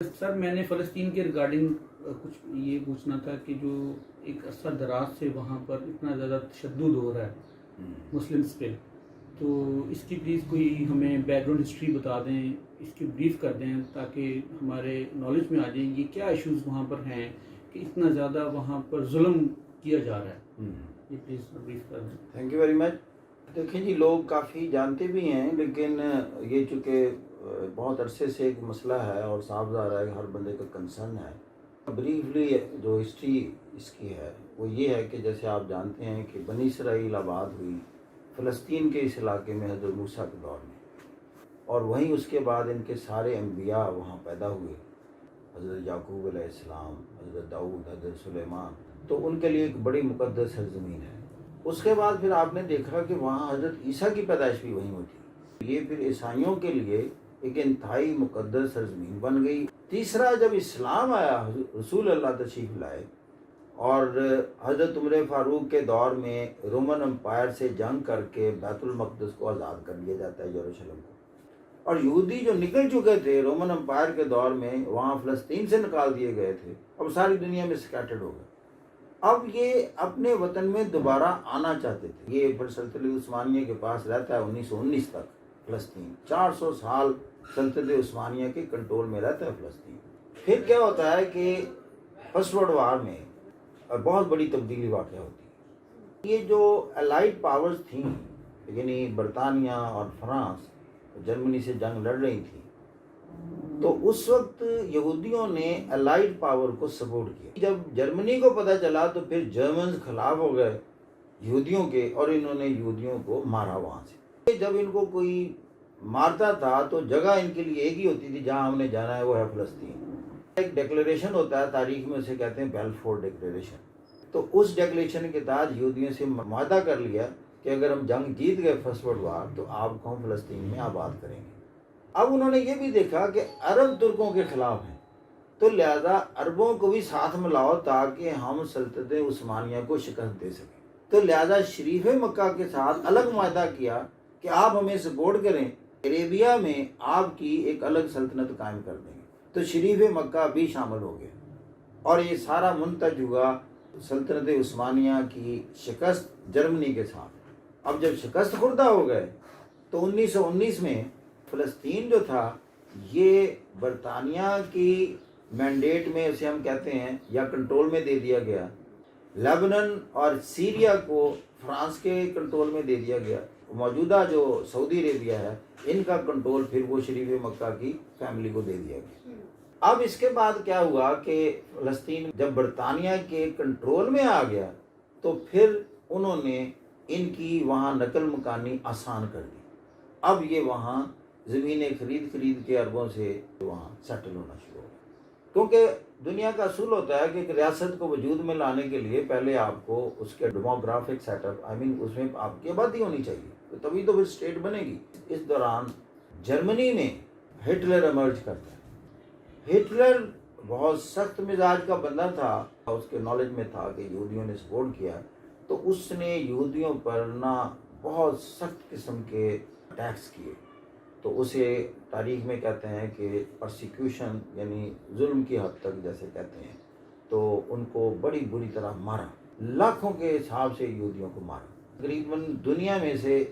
سر میں نے فلسطین کے ریگارڈنگ کچھ یہ پوچھنا تھا کہ جو ایک عرصہ دراز سے وہاں پر اتنا زیادہ تشدد ہو رہا ہے مسلمس پہ، تو اس کی پلیز کوئی ہمیں بیک گراؤنڈ ہسٹری بتا دیں، اس کی بریف کر دیں تاکہ ہمارے نالج میں آ جائیں یہ کیا ایشوز وہاں پر ہیں کہ اتنا زیادہ وہاں پر ظلم کیا جا رہا ہے. یہ پلیز بریف کر دیں. Thank you very much. دیکھیں جی، لوگ کافی جانتے بھی ہیں، لیکن یہ چونکہ بہت عرصے سے ایک مسئلہ ہے اور صاف ظاہر ہے کہ ہر بندے کا کنسرن ہے. بریفلی جو ہسٹری اس کی ہے وہ یہ ہے کہ جیسے آپ جانتے ہیں کہ بنی اسرائیل آباد ہوئی فلسطین کے اس علاقے میں حضرت موسیٰ کے دور میں، اور وہیں اس کے بعد ان کے سارے انبیاء وہاں پیدا ہوئے، حضرت یعقوب علیہ السلام، حضرت داؤد، حضرت سلیمان. تو ان کے لیے ایک بڑی مقدس سرزمین ہے. اس کے بعد پھر آپ نے دیکھا کہ وہاں حضرت عیسیٰ کی پیدائش بھی وہیں ہوتی. یہ پھر عیسائیوں کے لیے ایک انتہائی مقدس سرزمین بن گئی. تیسرا، جب اسلام آیا، رسول اللہ تشریف لائے، اور حضرت عمر فاروق کے دور میں رومن امپائر سے جنگ کر کے بیت المقدس کو آزاد کر لیا جاتا ہے، یروشلم کو. اور یہودی جو نکل چکے تھے رومن امپائر کے دور میں، وہاں فلسطین سے نکال دیے گئے تھے، اب ساری دنیا میں سکیٹرڈ ہو گئے. اب یہ اپنے وطن میں دوبارہ آنا چاہتے تھے. یہ پھر سلطنت عثمانیہ کے پاس رہتا ہے 1919 تک فلسطین. 400 سال سلطنت عثمانیہ کے کنٹرول میں رہتا ہے فلسطین. پھر کیا ہوتا ہے کہ فرسٹ ورلڈ وار میں بہت بڑی تبدیلی واقع ہوتی ہے. یہ جو الائڈ پاورز تھیں، یعنی برطانیہ اور فرانس، جرمنی سے جنگ لڑ رہی تھی، تو اس وقت یہودیوں نے الائڈ پاور کو سپورٹ کیا. جب جرمنی کو پتہ چلا تو پھر جرمنز خلاف ہو گئے یہودیوں کے، اور انہوں نے یہودیوں کو مارا وہاں سے. جب ان کو کوئی مارتا تھا تو جگہ ان کے لیے ایک ہی ہوتی تھی جہاں ہم نے جانا ہے، وہ ہے فلسطین. ایک ڈیکلیریشن ہوتا ہے تاریخ میں، اسے کہتے ہیں بیلفور ڈیکلیریشن. تو اس ڈیکلیریشن کے تحت یہودیوں سے معاہدہ کر لیا کہ اگر ہم جنگ جیت گئے فرسٹ ورلڈ وار تو آپ کو ہم فلسطین میں آباد کریں گے. اب انہوں نے یہ بھی دیکھا کہ عرب ترکوں کے خلاف ہیں، تو لہذا عربوں کو بھی ساتھ ملاؤ تاکہ ہم سلطنت عثمانیہ کو شکست دے سکیں. تو لہذا شریف مکہ کے ساتھ الگ معاہدہ کیا کہ آپ ہمیں سپورٹ کریں، عربیہ میں آپ کی ایک الگ سلطنت قائم کر دیں گے. تو شریف مکہ بھی شامل ہو گیا، اور یہ سارا منتج ہوا سلطنت عثمانیہ کی شکست جرمنی کے ساتھ. اب جب شکست خوردہ ہو گئے تو 1919 میں فلسطین جو تھا یہ برطانیہ کی مینڈیٹ میں، اسے ہم کہتے ہیں، یا کنٹرول میں دے دیا گیا. لیبنن اور سیریا کو فرانس کے کنٹرول میں دے دیا گیا. موجودہ جو سعودی عربیہ ہے، ان کا کنٹرول پھر وہ شریف مکہ کی فیملی کو دے دیا گیا. اب اس کے بعد کیا ہوا کہ فلسطین جب برطانیہ کے کنٹرول میں آ گیا تو پھر انہوں نے ان کی وہاں نقل مکانی آسان کر دی. اب یہ وہاں زمینیں خرید کے عربوں سے وہاں سیٹل ہونا شروع ہو گیا. کیونکہ دنیا کا اصول ہوتا ہے کہ ایک ریاست کو وجود میں لانے کے لیے پہلے آپ کو اس کے ڈیموگرافک سیٹ اپ، اس میں آپ کی آبادی ہونی چاہیے، تبھی تو پھر اسٹیٹ بنے گی. اس دوران جرمنی میں ہٹلر ایمرج کرتا ہے. ہٹلر بہت سخت مزاج کا بندہ تھا، اس کے نالج میں تھا کہ یہودیوں نے سپورٹ کیا، تو اس نے یہودیوں پر نہ بہت سخت قسم کے اٹیکس کیے. تو اسے تاریخ میں کہتے ہیں کہ پرسیکیوشن، یعنی ظلم کی حد تک جیسے کہتے ہیں. تو ان کو بڑی بری طرح مارا، لاکھوں کے حساب سے یہودیوں کو مارا. تقریباً دنیا میں سے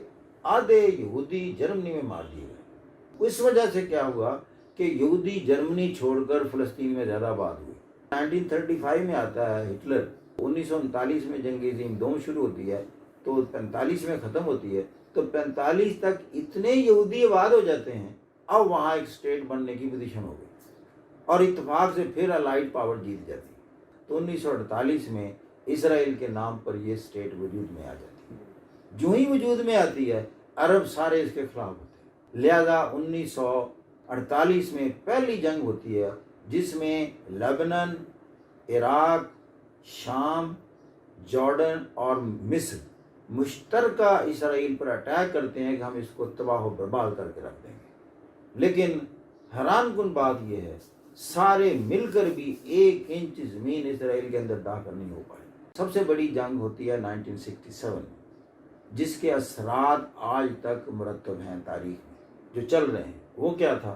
آدھے یہودی جرمنی میں مار دیے گئے. اس وجہ سے کیا ہوا کہ یہودی جرمنی چھوڑ کر فلسطین میں زیادہ آباد ہوئے. 1935 میں آتا ہے ہٹلر. 1939 میں جنگ عظیم دوم شروع ہوتی ہے، تو 45 میں ختم ہوتی ہے. تو 45 تک اتنے یہودی آباد ہو جاتے ہیں. اب وہاں ایک اسٹیٹ بننے کی پوزیشن ہو گئی، اور اتفاق سے پھر الائڈ پاور جیت جاتی. تو 1948 میں اسرائیل کے نام پر یہ اسٹیٹ وجود میں آ جاتی ہے. جو ہی وجود میں آتی ہے عرب سارے اس کے خلاف ہوتے ہیں. لہذا 1948 میں پہلی جنگ ہوتی ہے جس میں لیبنن، عراق، شام، جارڈن اور مصر مشترکہ اسرائیل پر اٹیک کرتے ہیں کہ ہم اس کو تباہ و برباد کر کے رکھ دیں گے. لیکن حیران کن بات یہ ہے، سارے مل کر بھی 1 انچ زمین اسرائیل کے اندر داخل نہیں ہو پائی. سب سے بڑی جنگ ہوتی ہے 1967 جس کے اثرات آج تک مرتب ہیں تاریخ میں، جو چل رہے ہیں. وہ کیا تھا؟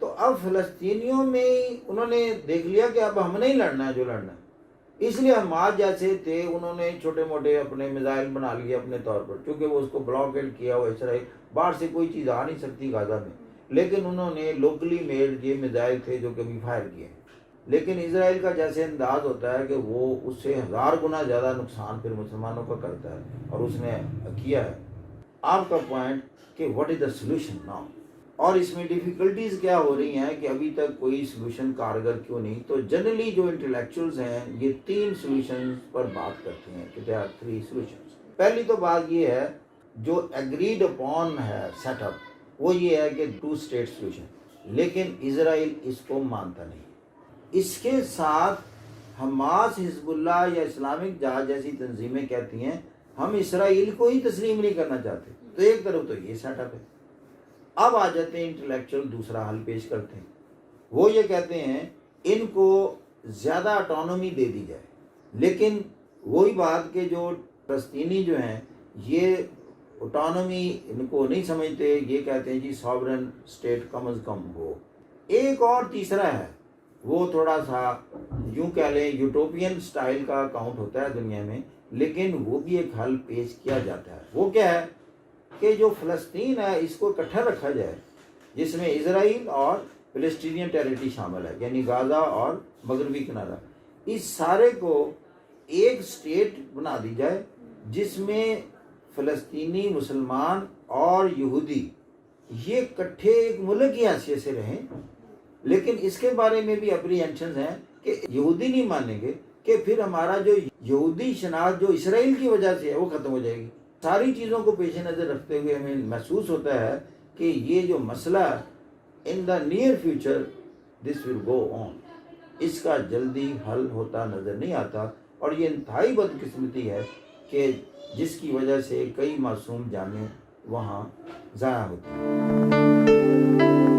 تو اب فلسطینیوں میں انہوں نے دیکھ لیا کہ اب ہم نہیں لڑنا ہے جو لڑنا ہے، اس لیے حماس جیسے تھے انہوں نے چھوٹے موٹے اپنے میزائل بنا لیے اپنے طور پر، چونکہ وہ اس کو بلاکیڈ کیا ہوا اسرائیل، باہر سے کوئی چیز آ نہیں سکتی غزہ میں، لیکن انہوں نے لوکلی میڈ یہ میزائل تھے جو کبھی فائر کیے، لیکن اسرائیل کا جیسے انداز ہوتا ہے کہ وہ اس سے 1000 گنا زیادہ نقصان پھر مسلمانوں کا کرتا ہے، اور اس نے کیا ہے۔ آپ کا پوائنٹ کہ what is the solution now, اور اس میں ڈیفیکلٹیز کیا ہو رہی ہیں کہ ابھی تک کوئی سولوشن کارگر کیوں نہیں؟ تو جنرلی جو انٹلیکچوئلز ہیں یہ 3 سولوشن پر بات کرتے ہیں کہ there are 3 solutions۔ پہلی تو بات یہ ہے جو ایگریڈ اپون ہے سیٹ اپ، وہ یہ ہے کہ 2 اسٹیٹ سولوشن، لیکن اسرائیل اس کو مانتا نہیں۔ اس کے ساتھ حماس، حزب اللہ یا اسلامک جہاد جیسی تنظیمیں کہتی ہیں ہم اسرائیل کو ہی تسلیم نہیں کرنا چاہتے، تو ایک طرف تو یہ سیٹ اپ ہے۔ اب آ جاتے ہیں انٹلیکچوئل دوسرا حل پیش کرتے ہیں، وہ یہ کہتے ہیں ان کو زیادہ اٹانومی دے دی جائے، لیکن وہی بات کہ جو فلسطینی جو ہیں یہ اٹانومی ان کو نہیں سمجھتے، یہ کہتے ہیں جی ساورن اسٹیٹ کم از کم ہو۔ ایک اور تیسرا ہے، وہ تھوڑا سا یوں کہہ لیں یوٹوپین سٹائل کا اکاؤنٹ ہوتا ہے دنیا میں، لیکن وہ بھی ایک حل پیش کیا جاتا ہے۔ وہ کیا ہے کہ جو فلسطین ہے اس کو اکٹھا رکھا جائے، جس میں اسرائیل اور فلسطینین ٹیریٹری شامل ہے، یعنی غازہ اور مغربی کنارہ، اس سارے کو ایک سٹیٹ بنا دی جائے جس میں فلسطینی، مسلمان اور یہودی یہ اکٹھے ایک ملک کی حیثیت سے رہیں، لیکن اس کے بارے میں بھی اپریہنشنز ہیں کہ یہودی نہیں مانیں گے کہ پھر ہمارا جو یہودی شناخت جو اسرائیل کی وجہ سے ہے وہ ختم ہو جائے گی۔ ساری چیزوں کو پیش نظر رکھتے ہوئے ہمیں محسوس ہوتا ہے کہ یہ جو مسئلہ ان دا نیئر فیوچر دس ول گو آن، اس کا جلدی حل ہوتا نظر نہیں آتا، اور یہ انتہائی بدقسمتی ہے کہ جس کی وجہ سے کئی معصوم جانیں وہاں ضائع ہوتی ہیں۔